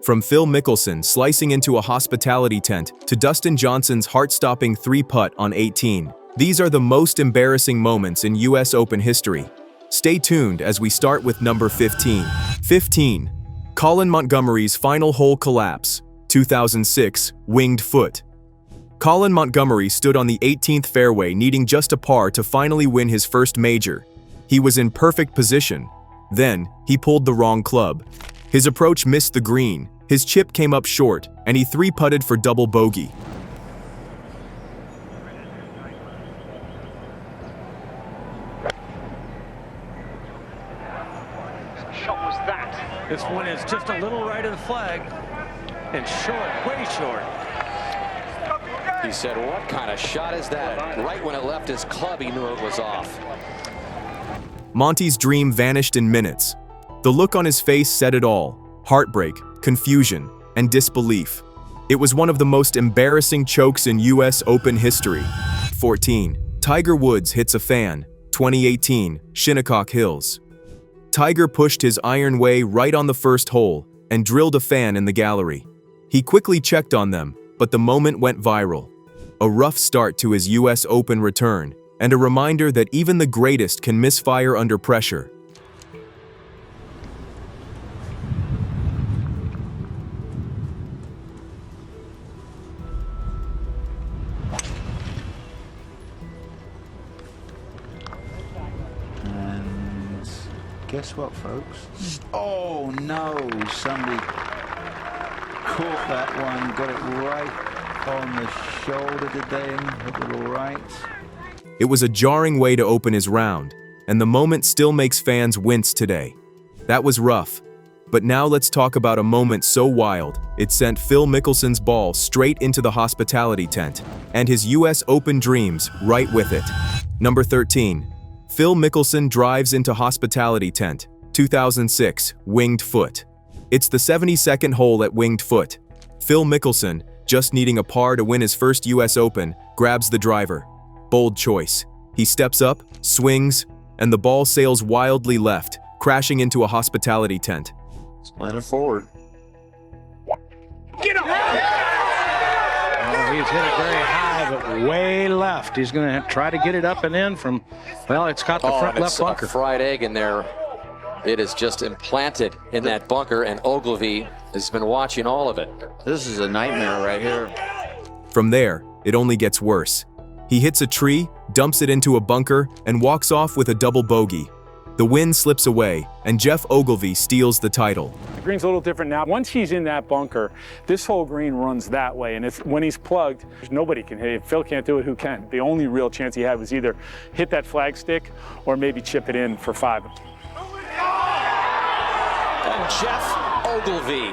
From Phil Mickelson slicing into a hospitality tent to Dustin Johnson's heart-stopping 3-putt on 18. These are the most embarrassing moments in US Open history. Stay tuned as we start with number 15. 15. Colin Montgomery's final hole collapse. 2006, winged foot. Colin Montgomery stood on the 18th fairway needing just a par to finally win his first major. He was in perfect position. Then, he pulled the wrong club. His approach missed the green, his chip came up short, and he 3-putted for double bogey. Shot was that. This one is just a little right of the flag. And short, way short. He said, what kind of shot is that? Right when it left his club, he knew it was off. Monty's dream vanished in minutes. The look on his face said it all: heartbreak, confusion, and disbelief. It was one of the most embarrassing chokes in US Open history. 14. Tiger Woods hits a fan. 2018, Shinnecock Hills. Tiger pushed his iron way right on the first hole and drilled a fan in the gallery. He quickly checked on them, but the moment went viral. A rough start to his US Open return, and a reminder that even the greatest can misfire under pressure. And guess what, folks? Oh no, somebody caught that one, got it right on the shoulder, did they? Hit it all right. It was a jarring way to open his round, and the moment still makes fans wince today. That was rough. But now let's talk about a moment so wild, it sent Phil Mickelson's ball straight into the hospitality tent, and his US Open dreams right with it. Number 13. Phil Mickelson drives into hospitality tent. 2006, winged foot. It's the 72nd hole at winged foot. Phil Mickelson, just needing a par to win his first US Open, grabs the driver. Bold choice. He steps up, swings, and the ball sails wildly left, crashing into a hospitality tent. Slant it forward. Get up! Oh, he's hit it very high, but way left. He's going to try to get it up and in from, well, it's got the front left bunker. A fried egg in there. It is just implanted in that bunker, and Ogilvy has been watching all of it. This is a nightmare right here. From there, it only gets worse. He hits a tree, dumps it into a bunker, and walks off with a double bogey. The win slips away, and Jeff Ogilvy steals the title. The green's a little different now. Once he's in that bunker, this whole green runs that way, and when he's plugged, nobody can hit it. If Phil can't do it, who can? The only real chance he had was either hit that flag stick or maybe chip it in for 5. And Jeff Ogilvy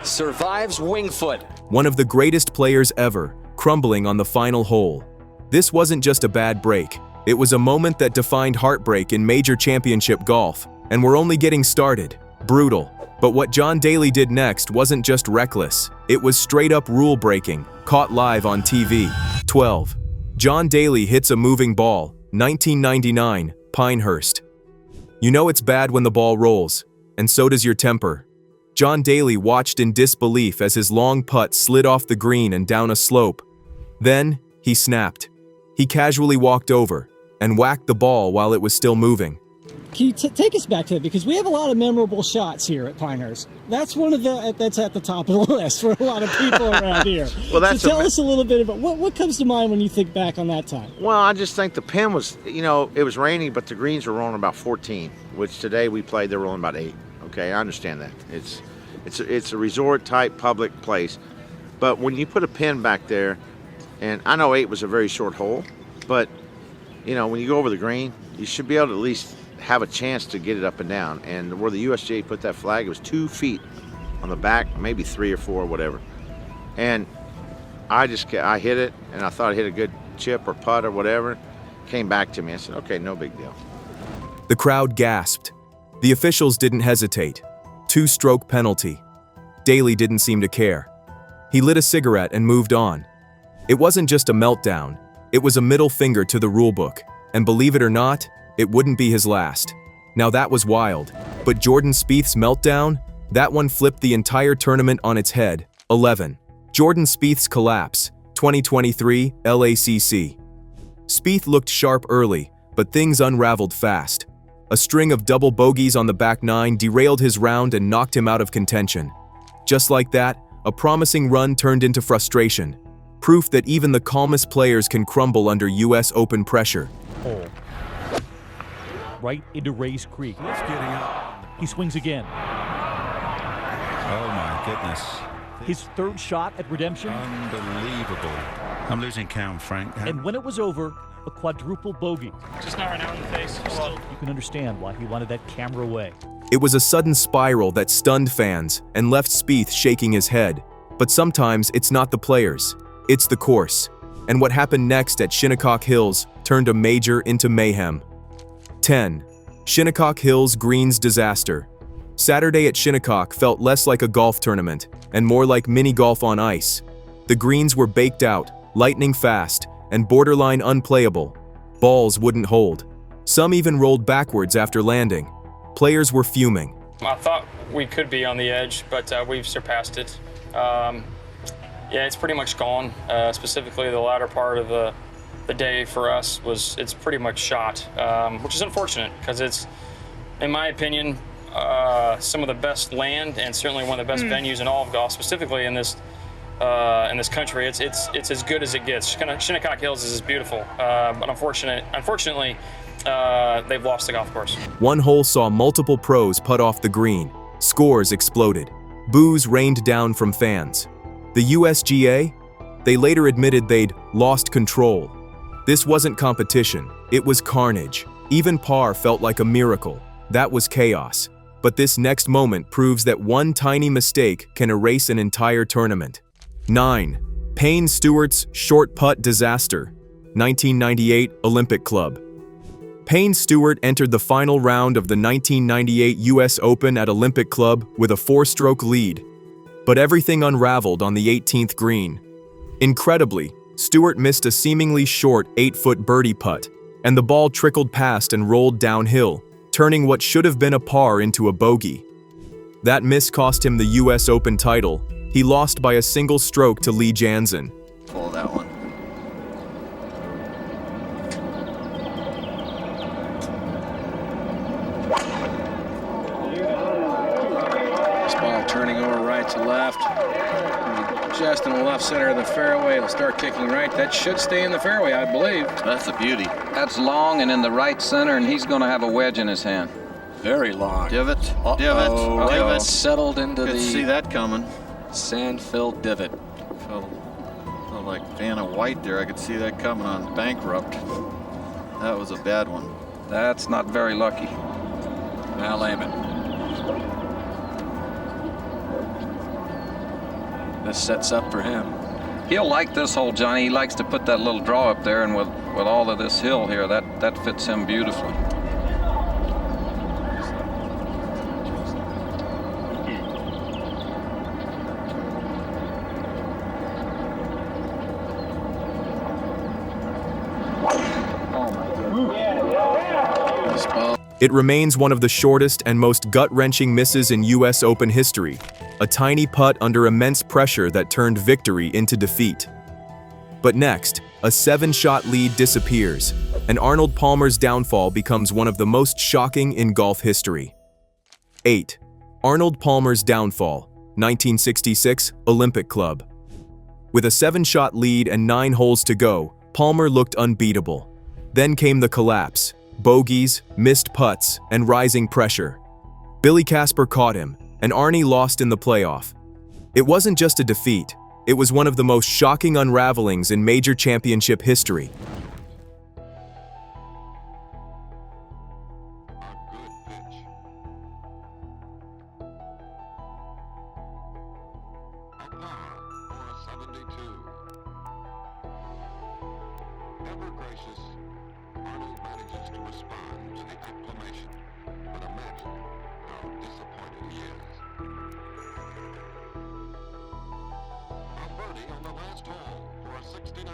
survives Wingfoot. One of the greatest players ever, crumbling on the final hole. This wasn't just a bad break. It was a moment that defined heartbreak in major championship golf, and we're only getting started. Brutal. But what John Daly did next wasn't just reckless. It was straight-up rule-breaking, caught live on TV. 12. John Daly hits a moving ball. 1999, Pinehurst. You know it's bad when the ball rolls, and so does your temper. John Daly watched in disbelief as his long putt slid off the green and down a slope. Then, he snapped. He casually walked over and whacked the ball while it was still moving. Can you take us back to it? Because we have a lot of memorable shots here at Pinehurst. That's one of that's at the top of the list for a lot of people around here. Well, that's so tell us a little bit about what comes to mind when you think back on that time. Well, I just think the pin was, it was raining, but the greens were rolling about 14, which today we played, they're rolling about 8. Okay, I understand that. It's a resort type public place. But when you put a pin back there, and I know 8 was a very short hole, but when you go over the green, you should be able to at least have a chance to get it up and down. And where the USGA put that flag, it was 2 feet on the back, maybe 3 or 4, whatever. And I hit it, and I thought I hit a good chip or putt or whatever. Came back to me. I said, okay, no big deal. The crowd gasped. The officials didn't hesitate. 2-stroke penalty. Daly didn't seem to care. He lit a cigarette and moved on. It wasn't just a meltdown. It was a middle finger to the rulebook. And believe it or not, it wouldn't be his last. Now that was wild. But Jordan Spieth's meltdown? That one flipped the entire tournament on its head. 11. Jordan Spieth's collapse, 2023 LACC. Spieth looked sharp early, but things unraveled fast. A string of double bogeys on the back nine derailed his round and knocked him out of contention. Just like that, a promising run turned into frustration. Proof that even the calmest players can crumble under US Open pressure. Hole. Right into Race Creek. It's getting up. He swings again. Oh my goodness. His third shot at redemption. Unbelievable. I'm losing count, Frank. And when it was over, a quadruple bogey. Just not right now in the face. Slow. You can understand why he wanted that camera away. It was a sudden spiral that stunned fans and left Spieth shaking his head. But sometimes it's not the players, it's the course. And what happened next at Shinnecock Hills turned a major into mayhem. 10. Shinnecock Hills Greens Disaster. Saturday at Shinnecock felt less like a golf tournament and more like mini golf on ice. The greens were baked out, lightning fast, and borderline unplayable. Balls wouldn't hold. Some even rolled backwards after landing. Players were fuming. I thought we could be on the edge, but we've surpassed it. Yeah, it's pretty much gone. Specifically, the latter part of the day for us it's pretty much shot, which is unfortunate because it's, in my opinion, some of the best land and certainly one of the best venues in all of golf, specifically in this country. It's as good as it gets. Shinnecock Hills is beautiful, but unfortunately, they've lost the golf course. One hole saw multiple pros putt off the green. Scores exploded. Boos rained down from fans. The USGA? They later admitted they'd lost control. This wasn't competition, it was carnage. Even par felt like a miracle. That was chaos. But this next moment proves that one tiny mistake can erase an entire tournament. 9. Payne Stewart's short putt disaster. 1998 Olympic Club. Payne Stewart entered the final round of the 1998 US Open at Olympic Club with a 4-stroke lead. But everything unraveled on the 18th green. Incredibly, Stewart missed a seemingly short 8-foot birdie putt, and the ball trickled past and rolled downhill, turning what should have been a par into a bogey. That miss cost him the US Open title. He lost by a single stroke to Lee Janzen. Pull that one. This ball turning over right to left. Just in the left center of the fairway. It'll start kicking right. That should stay in the fairway, I believe. That's a beauty. That's long and in the right center, and he's going to have a wedge in his hand. Very long. Divot. Uh-oh. Divot. Divot. Settled into Could see the that coming. sand-filled divot. Felt like Vanna White there. I could see that coming on Bankrupt. That was a bad one. That's not very lucky. Now Lehman. This sets up for him. He'll like this hole, Johnny. He likes to put that little draw up there, and with all of this hill here, that fits him beautifully. It remains one of the shortest and most gut-wrenching misses in US Open history. A tiny putt under immense pressure that turned victory into defeat. But next, a 7-shot lead disappears, and Arnold Palmer's downfall becomes one of the most shocking in golf history. 8. Arnold Palmer's downfall, 1966 Olympic Club. With a 7-shot lead and 9 holes to go, Palmer looked unbeatable. Then came the collapse. Bogeys, missed putts, and rising pressure. Billy Casper caught him, and Arnie lost in the playoff. It wasn't just a defeat, it was one of the most shocking unravelings in major championship history. Arnold manages to respond to the acclamation, but imagine how disappointed he is. A birdie on the last hole for a 69.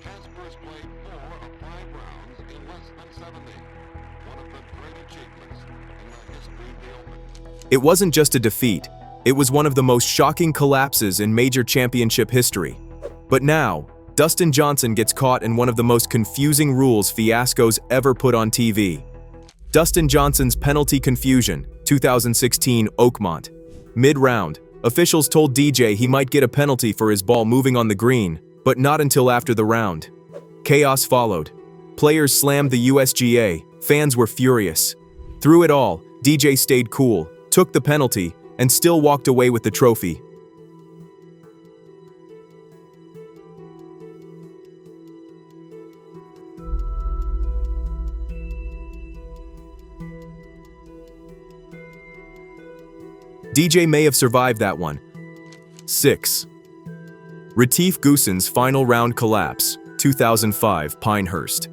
Casper has played 4 of 5 rounds in less than 70. one of the great achievements in the history of the Open. It wasn't just a defeat, it was one of the most shocking collapses in major championship history. But now, Dustin Johnson gets caught in one of the most confusing rules fiascos ever put on TV. Dustin Johnson's penalty confusion, 2016 Oakmont. Mid-round, officials told DJ he might get a penalty for his ball moving on the green, but not until after the round. Chaos followed. Players slammed the USGA, fans were furious. Through it all, DJ stayed cool, took the penalty, and still walked away with the trophy. DJ may have survived that one. 6. Retief Goosen's final round collapse, 2005 Pinehurst.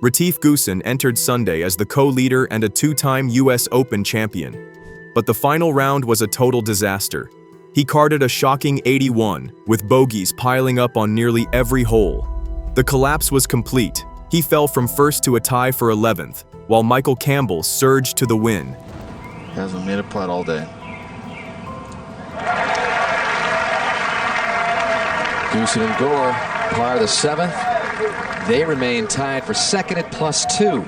Retief Goosen entered Sunday as the co-leader and a two-time US Open champion. But the final round was a total disaster. He carded a shocking 81, with bogeys piling up on nearly every hole. The collapse was complete. He fell from first to a tie for 11th, while Michael Campbell surged to the win. Hasn't made a putt all day. Goosen and Gore par the 7th. They remain tied for second at +2.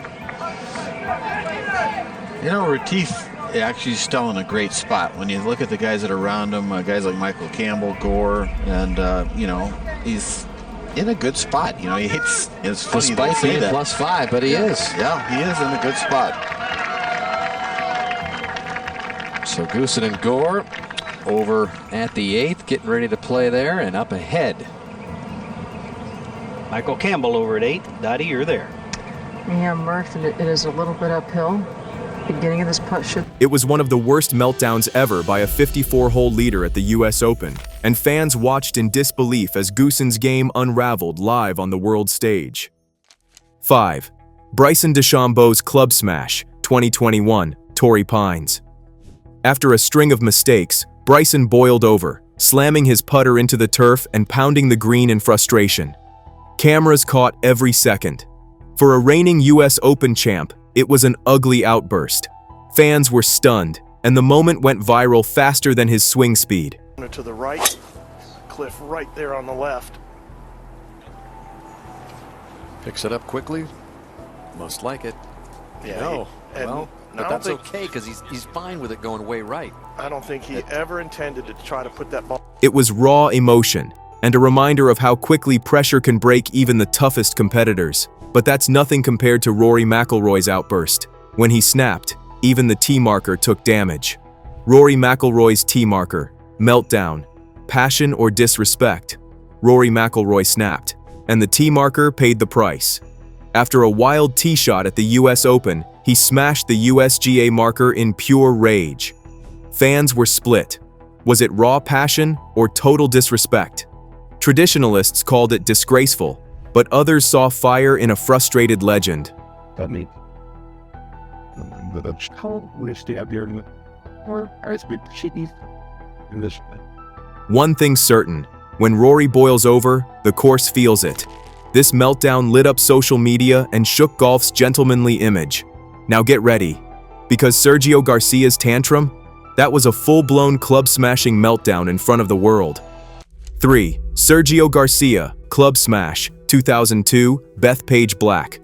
You know, Retief actually is still in a great spot. When you look at the guys that are around him, guys like Michael Campbell, Gore, and, you know, he's in a good spot. You know, it's funny despite being +5, but he is. Yeah, he is in a good spot. So Goosen and Gore over at the 8th, getting ready to play there and up ahead. Michael Campbell over at 8. Dottie, you're there. Yeah, Murph, and it is a little bit uphill. Beginning of this putt should... It was one of the worst meltdowns ever by a 54-hole leader at the US Open, and fans watched in disbelief as Goosen's game unraveled live on the world stage. 5. Bryson DeChambeau's club smash, 2021, Torrey Pines. After a string of mistakes, Bryson boiled over, slamming his putter into the turf and pounding the green in frustration. Cameras caught every second. For a reigning US Open champ, it was an ugly outburst. Fans were stunned, and the moment went viral faster than his swing speed. To the right, cliff right there on the left. Picks it up quickly. Must like it. Yeah. No. Well, but that's okay because he's fine with it going way right. I don't think he ever intended to try to put that ball. It was raw emotion, and a reminder of how quickly pressure can break even the toughest competitors. But that's nothing compared to Rory McIlroy's outburst. When he snapped, even the tee marker took damage. Rory McIlroy's tee marker, meltdown, passion or disrespect. Rory McIlroy snapped, and the tee marker paid the price. After a wild tee shot at the US Open, he smashed the USGA marker in pure rage. Fans were split. Was it raw passion or total disrespect? Traditionalists called it disgraceful, but others saw fire in a frustrated legend. One thing's certain, when Rory boils over, the course feels it. This meltdown lit up social media and shook golf's gentlemanly image. Now get ready, because Sergio Garcia's tantrum, that was a full-blown club-smashing meltdown in front of the world. 3. Sergio Garcia, club smash, 2002, Bethpage Black.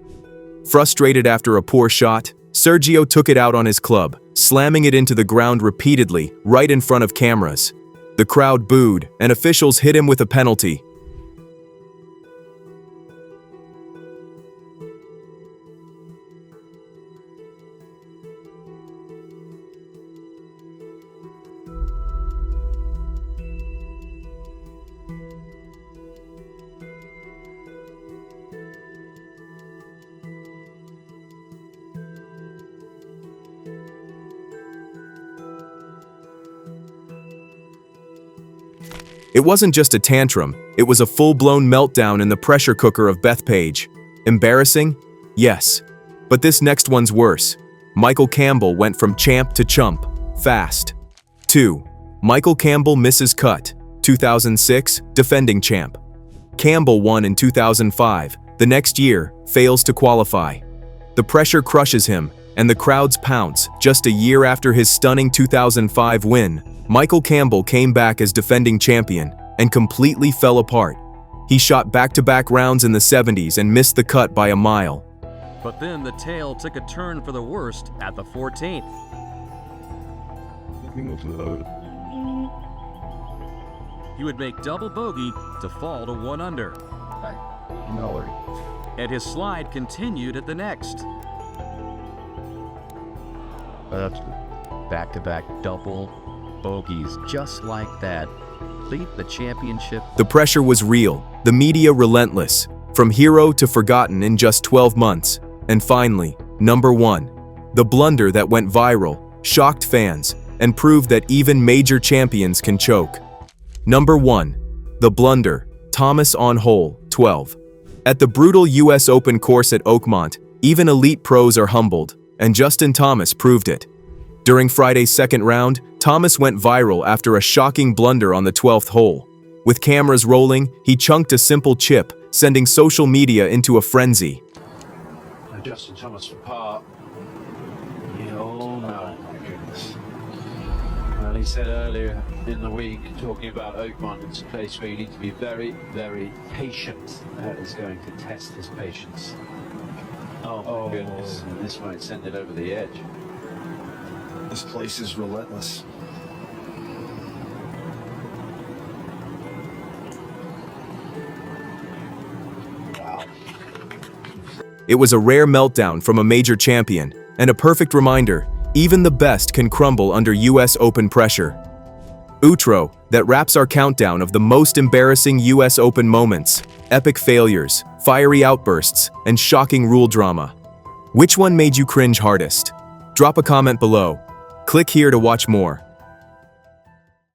Frustrated after a poor shot, Sergio took it out on his club, slamming it into the ground repeatedly, right in front of cameras. The crowd booed, and officials hit him with a penalty. It wasn't just a tantrum, it was a full-blown meltdown in the pressure cooker of Bethpage. Embarrassing? Yes. But this next one's worse. Michael Campbell went from champ to chump, fast. 2. Michael Campbell misses cut, 2006, defending champ. Campbell won in 2005, the next year, fails to qualify. The pressure crushes him, and the crowds pounce. Just a year after his stunning 2005 win, Michael Campbell came back as defending champion and completely fell apart. He shot back-to-back rounds in the 70s and missed the cut by a mile. But then the tale took a turn for the worst at the 14th. He would make double bogey to fall to 1 under. And his slide continued at the next. Back-to-back double bogeys just like that. Lead the championship. The pressure was real, the media relentless, from hero to forgotten in just 12 months. And finally, number 1. The blunder that went viral, shocked fans, and proved that even major champions can choke. Number 1. The blunder, Thomas on hole 12. At the brutal US Open course at Oakmont, even elite pros are humbled, and Justin Thomas proved it. During Friday's second round, Thomas went viral after a shocking blunder on the 12th hole. With cameras rolling, he chunked a simple chip, sending social media into a frenzy. Justin Thomas for par. Oh no, my goodness. Well, he said earlier in the week, talking about Oakmont, it's a place where you need to be very, very patient. That is going to test his patience. Oh my goodness, and this might send it over the edge. This place is relentless. It was a rare meltdown from a major champion, and a perfect reminder, even the best can crumble under US Open pressure. Outro, that wraps our countdown of the most embarrassing US Open moments, epic failures, fiery outbursts, and shocking rule drama. Which one made you cringe hardest? Drop a comment below. Click here to watch more.